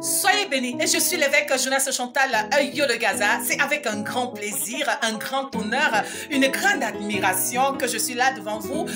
Soyez bénis et je suis l'évêque Jonas Chantal Yo de Gaza. C'est avec un grand plaisir, un grand honneur, une grande admiration que je suis là devant vous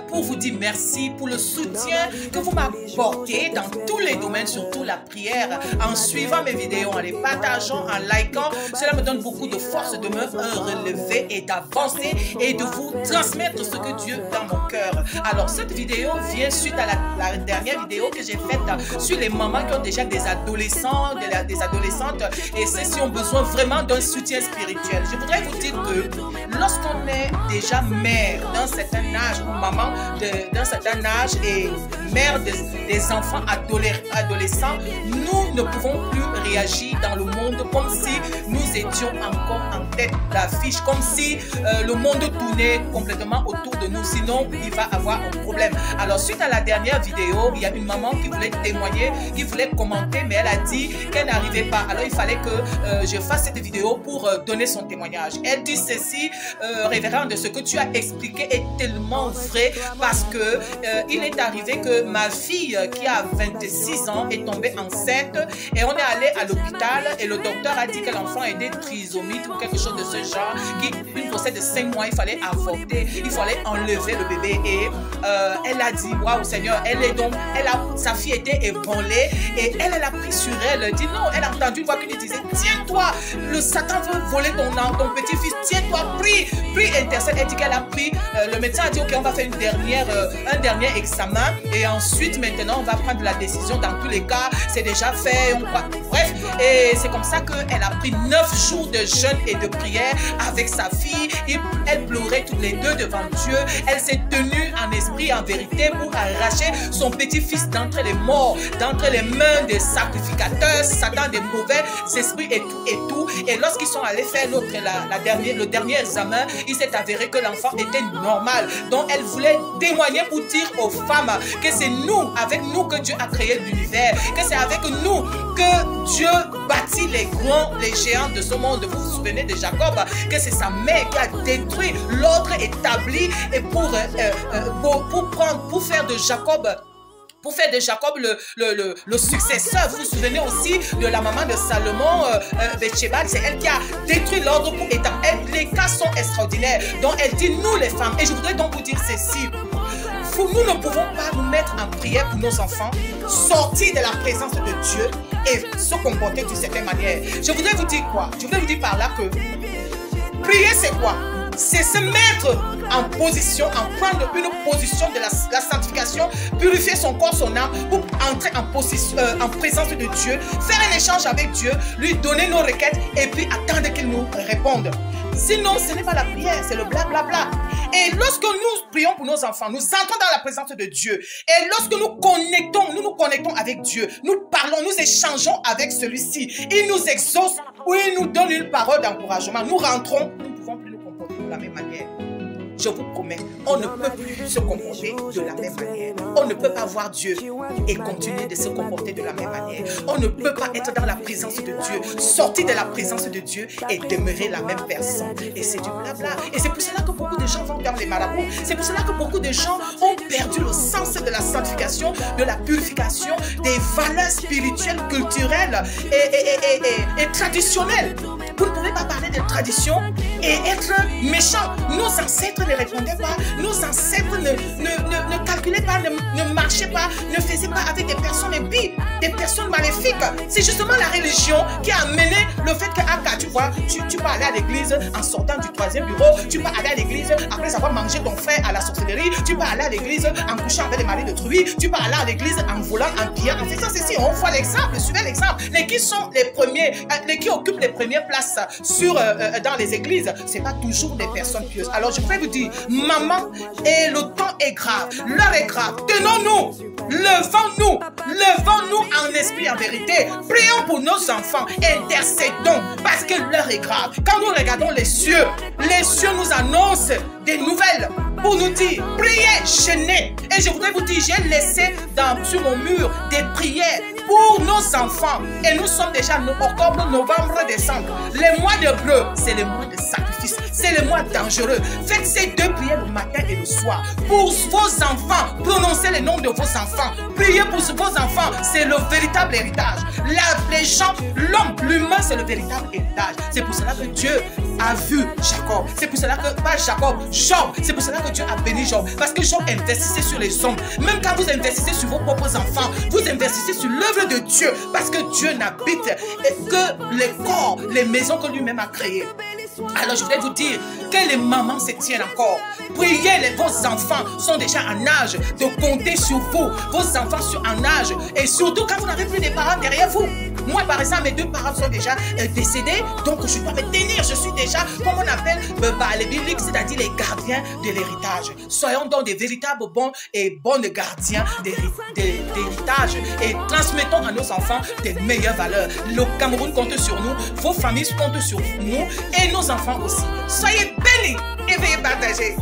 pour vous dire merci pour le soutien que vous m'apportez dans tous les domaines, surtout la prière, en suivant mes vidéos, en les partageant, en likant. Cela me donne beaucoup de force de me relever et d'avancer et de vous transmettre ce que Dieu dans mon cœur. Alors cette vidéo vient suite à la dernière vidéo que j'ai faite sur les mamans qui ont déjà des adolescents, des adolescentes et ceux qui ont besoin vraiment d'un soutien spirituel. Je voudrais vous dire que lorsqu'on est déjà mère d'un certain âge ou maman d'un certain âge et mère des enfants adolescents, nous ne pouvons plus réagir dans le monde comme si nous étions encore en tête d'affiche, comme si le monde tournait complètement autour de nous, sinon il va avoir un problème. Alors suite à la dernière vidéo, il y a une maman qui voulait témoigner, qui voulait commenter, mais elle a dit qu'elle n'arrivait pas. Alors il fallait que je fasse cette vidéo pour donner son témoignage. Elle dit ceci, révérende, ce que tu as expliqué est tellement vrai parce que il est arrivé que ma fille qui a 26 ans est tombée enceinte et on est allé à l'hôpital et le docteur a dit que l'enfant était trisomique ou quelque chose de ce genre, une grossesse de 5 mois, il fallait avorter, il fallait enlever le bébé et elle a dit waouh Seigneur, sa fille était ébranlée et elle a pris sur elle, elle dit non, elle a entendu une voix qui lui disait tiens-toi, le Satan veut voler ton petit-fils, tiens-toi, prie, intercède. Elle dit qu'elle a pris, le médecin a dit ok, on va faire un dernier examen et ensuite maintenant on va prendre la décision. Dans tous les cas c'est déjà fait, bref, et c'est comme ça qu'elle a pris 9 jours de jeûne et de prière avec sa fille et elle pleurait toutes les deux devant Dieu. Elle s'est tenue en esprit, en vérité, pour arracher son petit-fils d'entre les morts, d'entre les mains des sacrificateurs, Satan, des mauvais esprits et tout. Et lorsqu'ils sont allés faire le dernier examen, il s'est avéré que l'enfant était normal. Donc elle voulait témoigner pour dire aux femmes que c'est nous, avec nous que Dieu a créé l'univers, que c'est avec nous que Dieu bâtit les géants de ce monde. Vous vous souvenez de Jacob, que c'est sa mère qui a détruit l'ordre établi et pour faire de Jacob le successeur. Vous vous souvenez aussi de la maman de Salomon, Bathsheba, c'est elle qui a détruit l'ordre pour établir. Les cas sont extraordinaires. Donc elle dit nous les femmes, et je voudrais donc vous dire ceci. Nous ne pouvons pas nous mettre en prière pour nos enfants, sortir de la présence de Dieu et se comporter d'une certaine manière. Je voudrais vous dire quoi? Je voudrais vous dire par là que prier c'est quoi? C'est se mettre en position, en prendre une position de la sanctification, purifier son corps, son âme, pour entrer en présence de Dieu, faire un échange avec Dieu, lui donner nos requêtes et puis attendre qu'il nous réponde. Sinon, ce n'est pas la prière, c'est le blablabla. Et lorsque nous prions pour nos enfants, nous entrons dans la présence de Dieu. Et lorsque nous nous connectons avec Dieu, nous parlons, nous échangeons avec celui-ci. Il nous exauce ou il nous donne une parole d'encouragement. Nous rentrons, nous ne pouvons plus nous comporter de la même manière. Je vous promets, on ne peut plus se comporter de la même manière. On ne peut pas voir Dieu et continuer de se comporter de la même manière. On ne peut pas être dans la présence de Dieu, sortir de la présence de Dieu et demeurer la même personne. Et c'est du blabla. Et c'est pour cela que beaucoup de gens vont vers les marabouts. C'est pour cela que beaucoup de gens ont perdu le sens de la sanctification, de la purification, des valeurs spirituelles, culturelles et traditionnelles. Vous ne pouvez pas parler de tradition et être méchant. Nos ancêtres ne répondaient pas, nos ancêtres ne calculaient pas, ne marchaient pas, ne faisaient pas avec des personnes impies, des personnes maléfiques. C'est justement la religion qui a amené le fait que, tu vois, tu vas aller à l'église en sortant du 3e bureau, tu vas aller à l'église après avoir mangé ton frère à la sorcellerie, tu vas aller à l'église en couchant avec les maris de truie, tu vas aller à l'église en volant, en pillant, en faisant ceci. On voit l'exemple, suivez l'exemple. Les qui sont les premiers, les qui occupent les premières places dans les églises, c'est pas toujours des personnes pieuses. Alors je peux vous dire, maman, et le temps est grave, l'heure est grave, tenons-nous, levons-nous en esprit, en vérité, prions pour nos enfants, intercédons, parce que l'heure est grave. Quand nous regardons les cieux nous annoncent des nouvelles pour nous dire, priez, jeûnez. Et je voudrais vous dire, j'ai laissé sur mon mur des prières pour nos enfants. Et nous sommes déjà en octobre, novembre, décembre. Les mois de bleu, c'est les mois de sacrifice. sacrifice. C'est le mois dangereux. Faites ces 2 prières le matin et le soir. Pour vos enfants, prononcez les noms de vos enfants. Priez pour vos enfants. C'est le véritable héritage. Les gens, l'homme, l'humain, c'est le véritable héritage. C'est pour cela que Dieu a vu Jacob. C'est pour cela que, pas Jacob, Job. C'est pour cela que Dieu a béni Job. Parce que Job investissait sur les hommes. Même quand vous investissez sur vos propres enfants, vous investissez sur l'œuvre de Dieu. Parce que Dieu n'habite que les corps, les maisons que lui-même a créées. Alors je voudrais vous dire que les mamans se tiennent encore. Priez, vos enfants sont déjà en âge de compter sur vous. Vos enfants sont en âge. Et surtout quand vous n'avez plus de parents derrière vous. Moi par exemple, mes 2 parents sont déjà décédés. Donc je dois me tenir. Je suis déjà, comme on appelle les bibliques, c'est-à-dire les gardiens de l'héritage. Soyons donc des véritables bons et bonnes gardiens d'héritage. Et transmettons à nos enfants des meilleures valeurs. Le Cameroun compte sur nous. Vos familles comptent sur nous. Et nos enfants aussi. Soyez bénis et veuillez partager.